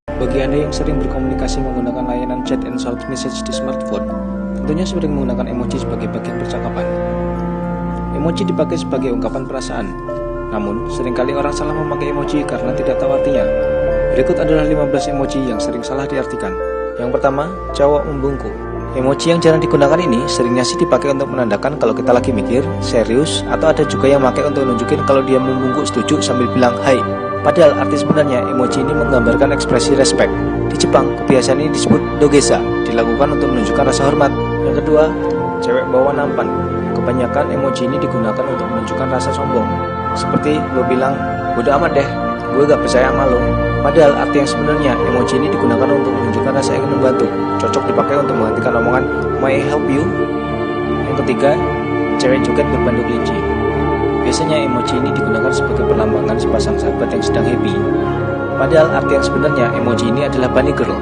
Bagi Anda yang sering berkomunikasi menggunakan layanan chat and short message di smartphone, tentunya sering menggunakan emoji sebagai bagian percakapan. Emoji dipakai sebagai ungkapan perasaan, namun seringkali orang salah memakai emoji karena tidak tahu artinya. Berikut adalah 15 emoji yang sering salah diartikan. Yang pertama, cowok membungkuk. Emoji yang jarang digunakan ini seringnya sih dipakai untuk menandakan kalau kita lagi mikir, serius, atau ada juga yang pakai untuk nunjukin kalau dia membungkuk setuju sambil bilang hai. Padahal arti sebenarnya emoji ini menggambarkan ekspresi respect. Di Jepang, kebiasaan ini disebut dogesa, dilakukan untuk menunjukkan rasa hormat. Yang kedua, cewek bawa nampan. Kebanyakan emoji ini digunakan untuk menunjukkan rasa sombong. Seperti lo bilang, bodo amat deh, gue gak percaya sama lo. Padahal arti yang sebenarnya emoji ini digunakan untuk menunjukkan rasa ingin membantu. Cocok dipakai untuk menghentikan omongan may I help you? Yang ketiga, cewek joget berbandu kelinci. Biasanya emoji ini digunakan sebagai perlambangan sepasang sahabat yang sedang happy. Padahal arti yang sebenarnya emoji ini adalah bunny girl.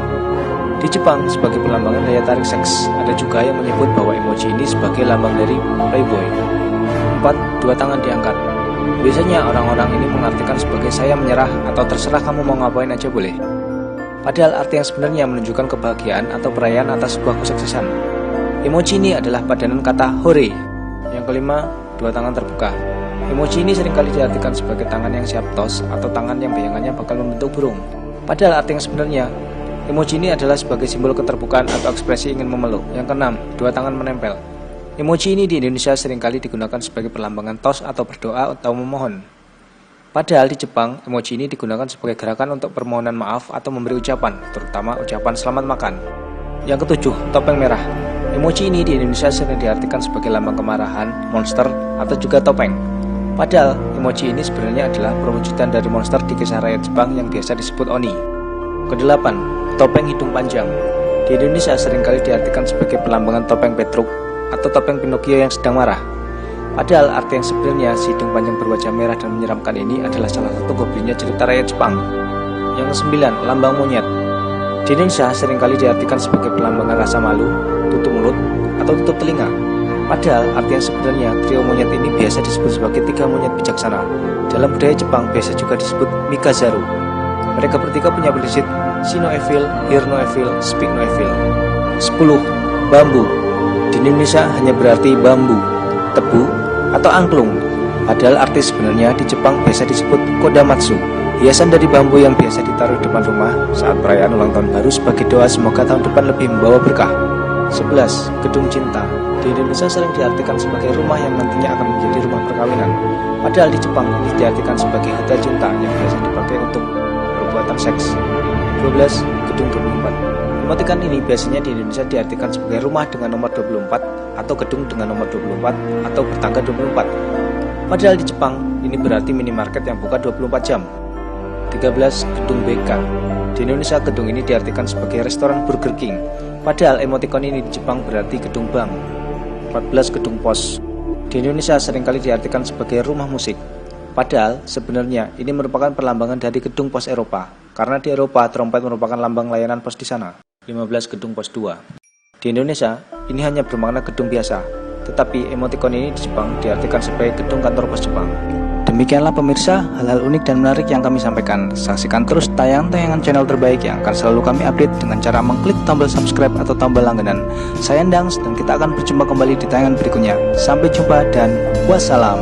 Di Jepang, sebagai perlambangan daya tarik seks, ada juga yang menyebut bahwa emoji ini sebagai lambang dari playboy. 4. Dua tangan diangkat. Biasanya orang-orang ini mengartikan sebagai saya menyerah atau terserah kamu mau ngapain aja boleh. Padahal arti yang sebenarnya menunjukkan kebahagiaan atau perayaan atas sebuah kesuksesan. Emoji ini adalah padanan kata hore. Yang kelima, dua tangan terbuka. Emoji ini seringkali diartikan sebagai tangan yang siap tos atau tangan yang bayangannya bakal membentuk burung. Padahal arti yang sebenarnya, emoji ini adalah sebagai simbol keterbukaan atau ekspresi ingin memeluk. Yang keenam, dua tangan menempel. Emoji ini di Indonesia seringkali digunakan sebagai perlambangan tos atau berdoa atau memohon. Padahal di Jepang, emoji ini digunakan sebagai gerakan untuk permohonan maaf atau memberi ucapan, terutama ucapan selamat makan. Yang ketujuh, topeng merah. Emoji ini di Indonesia sering diartikan sebagai lambang kemarahan, monster, atau juga topeng. Padahal, emoji ini sebenarnya adalah perwujudan dari monster di kisah rakyat Jepang yang biasa disebut Oni. Kedelapan, topeng hidung panjang. Di Indonesia seringkali diartikan sebagai perlambangan topeng Petruk atau topeng Pinocchio yang sedang marah. Padahal arti yang sebenarnya si hidung panjang berwajah merah dan menyeramkan ini adalah salah satu goblinnya cerita rakyat Jepang. Yang kesembilan, lambang monyet. Di Indonesia seringkali diartikan sebagai perlambangan rasa malu, tutup mulut, atau tutup telinga. Padahal arti yang sebenarnya trio monyet ini biasa disebut sebagai tiga monyet bijaksana. Dalam budaya Jepang biasa juga disebut Mikazaru. Mereka bertiga punya prinsip see no evil, hear no evil, speak no evil. 10. Bambu. Di Indonesia hanya berarti bambu, tebu, atau angklung. Padahal arti sebenarnya di Jepang biasa disebut kodamatsu, hiasan dari bambu yang biasa ditaruh di depan rumah saat perayaan ulang tahun baru sebagai doa semoga tahun depan lebih membawa berkah. 11. Gedung cinta. Di Indonesia sering diartikan sebagai rumah yang nantinya akan menjadi rumah perkawinan. Padahal di Jepang ini diartikan sebagai hotel cinta yang biasa dipakai untuk perbuatan seks. 12. Gedung 24. Emotikon ini biasanya di Indonesia diartikan sebagai rumah dengan nomor 24 atau gedung dengan nomor 24 atau bertangga 24. Padahal di Jepang ini berarti minimarket yang buka 24 jam. 13. Gedung BK. Di Indonesia gedung ini diartikan sebagai restoran Burger King. Padahal emotikon ini di Jepang berarti gedung bank. 14. Gedung pos. Di Indonesia seringkali diartikan sebagai rumah musik. Padahal sebenarnya ini merupakan perlambangan dari gedung pos Eropa. Karena di Eropa trompet merupakan lambang layanan pos di sana. 15. Gedung pos 2. Di Indonesia ini hanya bermakna gedung biasa, tetapi emotikon ini di Jepang diartikan sebagai gedung kantor pos Jepang. Demikianlah pemirsa, hal-hal unik dan menarik yang kami sampaikan. Saksikan terus tayangan-tayangan channel terbaik yang akan selalu kami update dengan cara mengklik tombol subscribe atau tombol langganan. Saya Endang dan kita akan berjumpa kembali di tayangan berikutnya. Sampai jumpa dan wassalam.